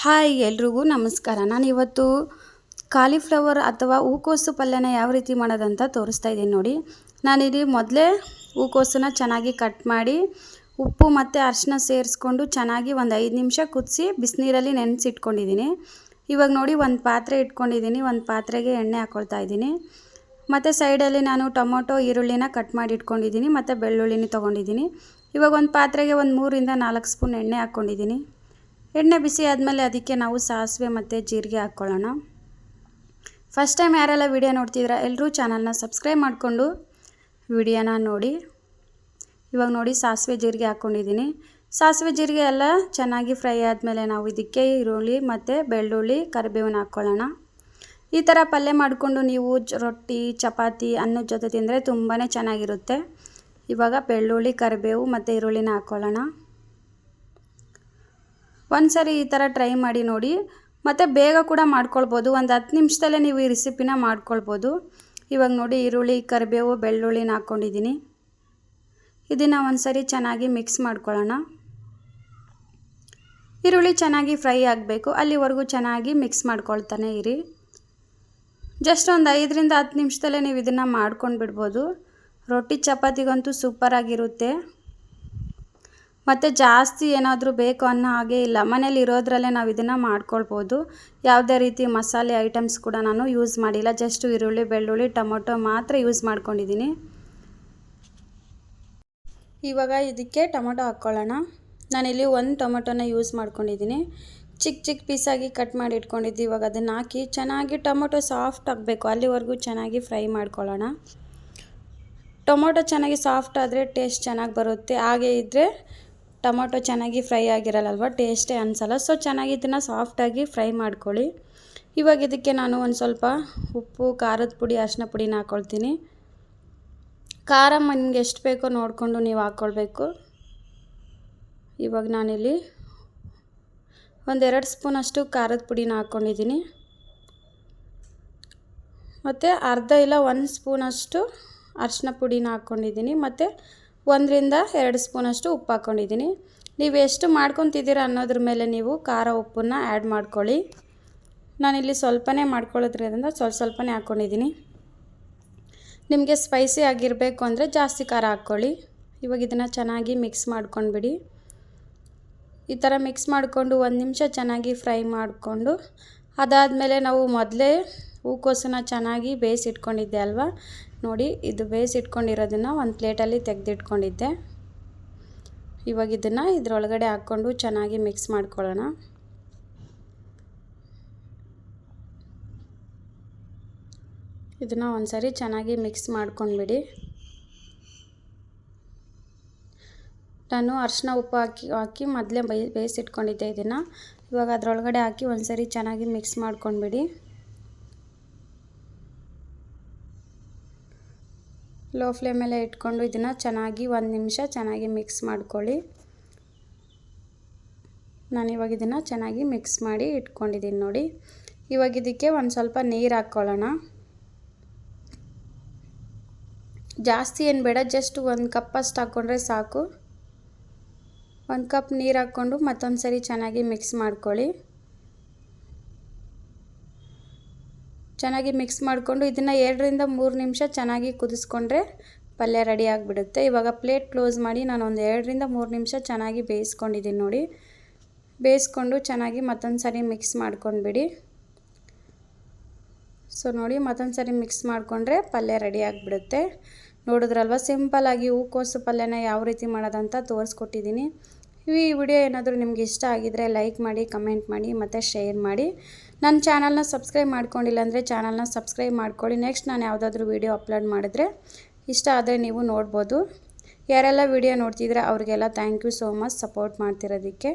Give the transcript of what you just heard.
Hi ಎಲ್ರಿಗೂ ನಮಸ್ಕಾರ. ನಾನು ಇವತ್ತು ಕಾಲಿಫ್ಲವರ್ ಅಥವಾ ಹೂಕೋಸು ಪಲ್ಯನ ಯಾವ ರೀತಿ ಮಾಡೋದಂತ ತೋರಿಸ್ತಾ ಇದ್ದೀನಿ ನೋಡಿ. ನಾನಿಲ್ಲಿ ಮೊದಲೇ ಹೂಕೋಸನ್ನ ಚೆನ್ನಾಗಿ ಕಟ್ ಮಾಡಿ ಉಪ್ಪು ಮತ್ತು ಅರಿಶಿನ ಸೇರಿಸ್ಕೊಂಡು ಚೆನ್ನಾಗಿ ಒಂದು 5 ನಿಮಿಷ ಕುದಿಸಿ ಬಿಸಿನೀರಲ್ಲಿ ನೆನೆಸಿಟ್ಕೊಂಡಿದ್ದೀನಿ. ಇವಾಗ ನೋಡಿ ಒಂದು ಪಾತ್ರೆ ಇಟ್ಕೊಂಡಿದ್ದೀನಿ. ಒಂದು ಪಾತ್ರೆಗೆ ಎಣ್ಣೆ ಹಾಕ್ಕೊಳ್ತಾ ಇದ್ದೀನಿ. ಮತ್ತು ಸೈಡಲ್ಲಿ ನಾನು ಟೊಮೊಟೊ ಈರುಳ್ಳಿನ ಕಟ್ ಮಾಡಿ ಇಟ್ಕೊಂಡಿದ್ದೀನಿ ಮತ್ತು ಬೆಳ್ಳುಳ್ಳಿನ ತೊಗೊಂಡಿದ್ದೀನಿ. ಇವಾಗ ಒಂದು ಪಾತ್ರೆಗೆ ಒಂದು 3 ರಿಂದ 4 ಸ್ಪೂನ್ ಎಣ್ಣೆ ಹಾಕ್ಕೊಂಡಿದ್ದೀನಿ. ಎಣ್ಣೆ ಬಿಸಿ ಆದಮೇಲೆ ಅದಕ್ಕೆ ನಾವು ಸಾಸಿವೆ ಮತ್ತು ಜೀರಿಗೆ ಹಾಕ್ಕೊಳ್ಳೋಣ. ಫಸ್ಟ್ ಟೈಮ್ ಯಾರೆಲ್ಲ ವಿಡಿಯೋ ನೋಡ್ತಿದ್ದೀರಾ ಎಲ್ಲರೂ ಚಾನಲ್ನ ಸಬ್ಸ್ಕ್ರೈಬ್ ಮಾಡಿಕೊಂಡು ವಿಡಿಯೋನ ನೋಡಿ. ಇವಾಗ ನೋಡಿ ಸಾಸಿವೆ ಜೀರಿಗೆ ಹಾಕ್ಕೊಂಡಿದ್ದೀನಿ. ಸಾಸಿವೆ ಜೀರಿಗೆ ಎಲ್ಲ ಚೆನ್ನಾಗಿ ಫ್ರೈ ಆದಮೇಲೆ ನಾವು ಇದಕ್ಕೆ ಈರುಳ್ಳಿ ಮತ್ತು ಬೆಳ್ಳುಳ್ಳಿ ಕರಿಬೇವನ್ನ ಹಾಕ್ಕೊಳ್ಳೋಣ. ಈ ಥರ ಪಲ್ಯ ಮಾಡಿಕೊಂಡು ನೀವು ರೊಟ್ಟಿ ಚಪಾತಿ ಅನ್ನದ ಜೊತೆ ತಿಂದರೆ ತುಂಬಾ ಚೆನ್ನಾಗಿರುತ್ತೆ. ಇವಾಗ ಬೆಳ್ಳುಳ್ಳಿ ಕರಿಬೇವು ಮತ್ತು ಈರುಳ್ಳಿನ ಹಾಕ್ಕೊಳ್ಳೋಣ. ಒಂದ್ಸರಿ ಈ ಥರ ಟ್ರೈ ಮಾಡಿ ನೋಡಿ. ಮತ್ತು ಬೇಗ ಕೂಡ ಮಾಡ್ಕೊಳ್ಬೋದು. ಒಂದು 10 ನಿಮಿಷದಲ್ಲೇ ನೀವು ಈ ರೆಸಿಪಿನ ಮಾಡ್ಕೊಳ್ಬೋದು. ಇವಾಗ ನೋಡಿ ಈರುಳ್ಳಿ ಕರಿಬೇವು ಬೆಳ್ಳುಳ್ಳಿನ ಹಾಕ್ಕೊಂಡಿದ್ದೀನಿ. ಇದನ್ನು ಒಂದ್ಸರಿ ಚೆನ್ನಾಗಿ ಮಿಕ್ಸ್ ಮಾಡ್ಕೊಳ್ಳೋಣ. ಈರುಳ್ಳಿ ಚೆನ್ನಾಗಿ ಫ್ರೈ ಆಗಬೇಕು, ಅಲ್ಲಿವರೆಗೂ ಚೆನ್ನಾಗಿ ಮಿಕ್ಸ್ ಮಾಡ್ಕೊಳ್ತಾನೆ ಇರಿ. ಜಸ್ಟ್ ಒಂದು 5 ರಿಂದ 10 ನಿಮಿಷದಲ್ಲೇ ನೀವು ಇದನ್ನು ಮಾಡ್ಕೊಂಡು ಬಿಡ್ಬೋದು. ರೊಟ್ಟಿ ಚಪಾತಿಗಂತೂ ಸೂಪರಾಗಿರುತ್ತೆ. ಮತ್ತು ಜಾಸ್ತಿ ಏನಾದರೂ ಬೇಕು ಅನ್ನೋ ಹಾಗೆ ಇಲ್ಲ, ಮನೇಲಿ ಇರೋದ್ರಲ್ಲೇ ನಾವು ಇದನ್ನು ಮಾಡ್ಕೊಳ್ಬೋದು. ಯಾವುದೇ ರೀತಿ ಮಸಾಲೆ ಐಟಮ್ಸ್ ಕೂಡ ನಾನು ಯೂಸ್ ಮಾಡಿಲ್ಲ. ಜಸ್ಟ್ ಈರುಳ್ಳಿ ಬೆಳ್ಳುಳ್ಳಿ ಟೊಮೊಟೊ ಮಾತ್ರ ಯೂಸ್ ಮಾಡ್ಕೊಂಡಿದ್ದೀನಿ. ಇವಾಗ ಇದಕ್ಕೆ ಟೊಮೊಟೊ ಹಾಕ್ಕೊಳ್ಳೋಣ. ನಾನಿಲ್ಲಿ 1 ಟೊಮೊಟೊನ ಯೂಸ್ ಮಾಡ್ಕೊಂಡಿದ್ದೀನಿ. ಚಿಕ್ಕ ಪೀಸಾಗಿ ಕಟ್ ಮಾಡಿ ಇಟ್ಕೊಂಡಿದ್ದು. ಇವಾಗ ಅದನ್ನು ಹಾಕಿ ಚೆನ್ನಾಗಿ ಟೊಮೊಟೊ ಸಾಫ್ಟ್ ಆಗಬೇಕು, ಅಲ್ಲಿವರೆಗೂ ಚೆನ್ನಾಗಿ ಫ್ರೈ ಮಾಡ್ಕೊಳ್ಳೋಣ. ಟೊಮೊಟೊ ಚೆನ್ನಾಗಿ ಸಾಫ್ಟ್ ಆದರೆ ಟೇಸ್ಟ್ ಚೆನ್ನಾಗಿ ಬರುತ್ತೆ. ಹಾಗೆ ಇದ್ದರೆ ಟೊಮೊಟೊ ಚೆನ್ನಾಗಿ ಫ್ರೈ ಆಗಿರಲ್ಲಲ್ವ, ಟೇಸ್ಟೇ ಅನಿಸಲ್ಲ. ಸೊ ಚೆನ್ನಾಗಿ ಇದನ್ನು ಸಾಫ್ಟಾಗಿ ಫ್ರೈ ಮಾಡ್ಕೊಳ್ಳಿ. ಇವಾಗ ಇದಕ್ಕೆ ನಾನು ಒಂದು ಸ್ವಲ್ಪ ಉಪ್ಪು ಖಾರದ ಪುಡಿ ಅರಿಶಿನ ಪುಡಿನ ಹಾಕ್ಕೊಳ್ತೀನಿ. ಖಾರ ನಿಮ್ಗೆ ಎಷ್ಟು ಬೇಕೋ ನೋಡಿಕೊಂಡು ನೀವು ಹಾಕ್ಕೊಳ್ಬೇಕು. ಇವಾಗ ನಾನಿಲ್ಲಿ ಒಂದು 2 ಸ್ಪೂನಷ್ಟು ಖಾರದ ಪುಡಿನ ಹಾಕ್ಕೊಂಡಿದ್ದೀನಿ. ಮತ್ತು ಅರ್ಧ ಇಲ್ಲ 1 ಸ್ಪೂನಷ್ಟು ಅರಿಶಿನ ಪುಡಿನ ಹಾಕ್ಕೊಂಡಿದ್ದೀನಿ. ಮತ್ತು 1 ರಿಂದ 2 ಸ್ಪೂನಷ್ಟು ಉಪ್ಪು ಹಾಕ್ಕೊಂಡಿದ್ದೀನಿ. ನೀವು ಎಷ್ಟು ಮಾಡ್ಕೊತಿದ್ದೀರ ಅನ್ನೋದ್ರ ಮೇಲೆ ನೀವು ಖಾರ ಉಪ್ಪನ್ನು ಆ್ಯಡ್ ಮಾಡ್ಕೊಳ್ಳಿ. ನಾನಿಲ್ಲಿ ಸ್ವಲ್ಪನೇ ಮಾಡ್ಕೊಳ್ಳೋದ್ರಿಂದ ಸ್ವಲ್ಪನೇ ಹಾಕ್ಕೊಂಡಿದ್ದೀನಿ. ನಿಮಗೆ ಸ್ಪೈಸಿ ಆಗಿರಬೇಕು ಅಂದರೆ ಜಾಸ್ತಿ ಖಾರ ಹಾಕ್ಕೊಳ್ಳಿ. ಇವಾಗ ಇದನ್ನು ಚೆನ್ನಾಗಿ ಮಿಕ್ಸ್ ಮಾಡ್ಕೊಂಡ್ಬಿಡಿ. ಈ ಥರ ಮಿಕ್ಸ್ ಮಾಡಿಕೊಂಡು 1 ನಿಮಿಷ ಚೆನ್ನಾಗಿ ಫ್ರೈ ಮಾಡಿಕೊಂಡು ಅದಾದಮೇಲೆ ನಾವು ಮೊದಲೇ ಹೂಕೋಸನ್ನ ಚೆನ್ನಾಗಿ ಬೇಯಿಸಿಟ್ಕೊಂಡಿದ್ದೆ ಅಲ್ವಾ, ನೋಡಿ ಇದು ಬೇಯಿಸಿಟ್ಕೊಂಡಿರೋದನ್ನು ಒಂದು ಪ್ಲೇಟಲ್ಲಿ ತೆಗೆದಿಟ್ಕೊಂಡಿದ್ದೆ. ಇವಾಗ ಇದನ್ನು ಇದರೊಳಗಡೆ ಹಾಕ್ಕೊಂಡು ಚೆನ್ನಾಗಿ ಮಿಕ್ಸ್ ಮಾಡ್ಕೊಳ್ಳೋಣ. ಇದನ್ನು ಒಂದ್ಸರಿ ಚೆನ್ನಾಗಿ ಮಿಕ್ಸ್ ಮಾಡ್ಕೊಂಡ್ಬಿಡಿ. ನಾನು ಅರಿಶಿನ ಉಪ್ಪು ಹಾಕಿ ಮೊದಲೇ ಬೇಯಿಸಿಟ್ಕೊಂಡಿದ್ದೆ. ಇದನ್ನು ಇವಾಗ ಅದರೊಳಗಡೆ ಹಾಕಿ ಒಂದ್ಸರಿ ಚೆನ್ನಾಗಿ ಮಿಕ್ಸ್ ಮಾಡ್ಕೊಂಡ್ಬಿಡಿ. ಲೋ ಫ್ಲೇಮಲ್ಲೇ ಇಟ್ಕೊಂಡು ಇದನ್ನು ಚೆನ್ನಾಗಿ 1 ನಿಮಿಷ ಚೆನ್ನಾಗಿ ಮಿಕ್ಸ್ ಮಾಡ್ಕೊಳ್ಳಿ. ನಾನಿವಾಗ ಇದನ್ನು ಚೆನ್ನಾಗಿ ಮಿಕ್ಸ್ ಮಾಡಿ ಇಟ್ಕೊಂಡಿದ್ದೀನಿ ನೋಡಿ. ಇವಾಗ ಇದಕ್ಕೆ ಒಂದು ಸ್ವಲ್ಪ ನೀರು ಹಾಕ್ಕೊಳ್ಳೋಣ. ಜಾಸ್ತಿ ಏನು ಬೇಡ, ಜಸ್ಟ್ 1 ಕಪ್ ಅಷ್ಟು ಹಾಕ್ಕೊಂಡ್ರೆ ಸಾಕು. 1 ಕಪ್ ನೀರು ಹಾಕ್ಕೊಂಡು ಮತ್ತೊಂದು ಸರಿ ಚೆನ್ನಾಗಿ ಮಿಕ್ಸ್ ಮಾಡ್ಕೊಳ್ಳಿ. ಚೆನ್ನಾಗಿ ಮಿಕ್ಸ್ ಮಾಡಿಕೊಂಡು ಇದನ್ನು 2 ರಿಂದ 3 ನಿಮಿಷ ಚೆನ್ನಾಗಿ ಕುದಿಸ್ಕೊಂಡ್ರೆ ಪಲ್ಯ ರೆಡಿ ಆಗಿಬಿಡುತ್ತೆ. ಇವಾಗ ಪ್ಲೇಟ್ ಕ್ಲೋಸ್ ಮಾಡಿ ನಾನು ಒಂದು 2 ರಿಂದ 3 ನಿಮಿಷ ಚೆನ್ನಾಗಿ ಬೇಯಿಸ್ಕೊಂಡಿದ್ದೀನಿ ನೋಡಿ. ಬೇಯಿಸ್ಕೊಂಡು ಚೆನ್ನಾಗಿ ಮತ್ತೊಂದು ಸರಿ ಮಿಕ್ಸ್ ಮಾಡ್ಕೊಂಡ್ಬಿಡಿ. ಸೊ ನೋಡಿ ಮತ್ತೊಂದು ಸರಿ ಮಿಕ್ಸ್ ಮಾಡಿಕೊಂಡ್ರೆ ಪಲ್ಯ ರೆಡಿ ಆಗಿಬಿಡುತ್ತೆ. ನೋಡಿದ್ರಲ್ವ, ಸಿಂಪಲ್ಲಾಗಿ ಹೂಕೋಸು ಪಲ್ಯನ ಯಾವ ರೀತಿ ಮಾಡೋದಂತ ತೋರಿಸ್ಕೊಟ್ಟಿದ್ದೀನಿ. ಈ ವಿಡಿಯೋ ಏನಾದರೂ ನಿಮ್ಗೆ ಇಷ್ಟ ಆಗಿದರೆ ಲೈಕ್ ಮಾಡಿ, ಕಮೆಂಟ್ ಮಾಡಿ ಮತ್ತು ಶೇರ್ ಮಾಡಿ. ನನ್ನ ಚಾನಲ್ನ ಸಬ್ಸ್ಕ್ರೈಬ್ ಮಾಡ್ಕೊಂಡಿಲ್ಲ ಅಂದರೆ ಚಾನಲ್ನ ಸಬ್ಸ್ಕ್ರೈಬ್ ಮಾಡ್ಕೊಳ್ಳಿ. ನೆಕ್ಸ್ಟ್ ನಾನು ಯಾವುದಾದ್ರೂ ವಿಡಿಯೋ ಅಪ್ಲೋಡ್ ಮಾಡಿದ್ರೆ ಇಷ್ಟ ಆದರೆ ನೀವು ನೋಡ್ಬೋದು. ಯಾರೆಲ್ಲ ವಿಡಿಯೋ ನೋಡ್ತಿದ್ರೆ ಅವರಿಗೆಲ್ಲ thank you so much support ಮಾಡ್ತಿರೋದಕ್ಕೆ.